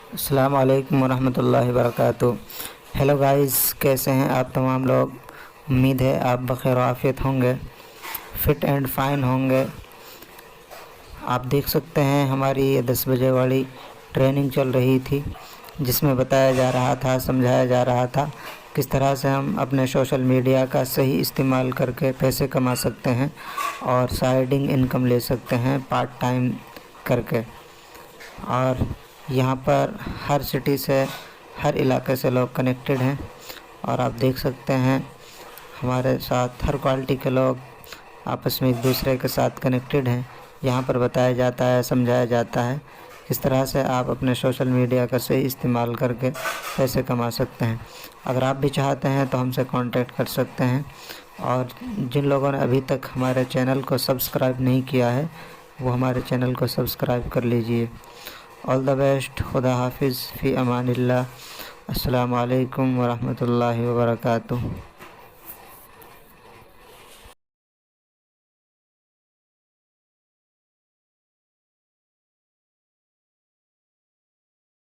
अस्सलाम वालेकुम वरहमतुल्लाहि वबरकातुहू। हेलो गाइस, कैसे हैं आप तमाम लोग। उम्मीद है आप बखैर आफियत होंगे, फ़िट एंड फाइन होंगे। आप देख सकते हैं हमारी ये 10 बजे वाली ट्रेनिंग चल रही थी, जिसमें बताया जा रहा था, समझाया जा रहा था किस तरह से हम अपने सोशल मीडिया का सही इस्तेमाल करके पैसे कमा सकते हैं और साइडिंग इनकम ले सकते हैं पार्ट टाइम करके। और यहाँ पर हर सिटी से, हर इलाके से लोग कनेक्टेड हैं और आप देख सकते हैं हमारे साथ हर क्वालिटी के लोग आपस में एक दूसरे के साथ कनेक्टेड हैं। यहाँ पर बताया जाता है, समझाया जाता है किस तरह से आप अपने सोशल मीडिया का सही इस्तेमाल करके पैसे कमा सकते हैं। अगर आप भी चाहते हैं तो हमसे कांटेक्ट कर सकते हैं। और जिन लोगों ने अभी तक हमारे चैनल को सब्सक्राइब नहीं किया है वो हमारे चैनल को सब्सक्राइब कर लीजिए। All the best. खुदा हाफिज़, फ़ी अमानिल्लाह। अस्सलामु अलैकुम वरहमतुल्लाहि वबरकातुहू।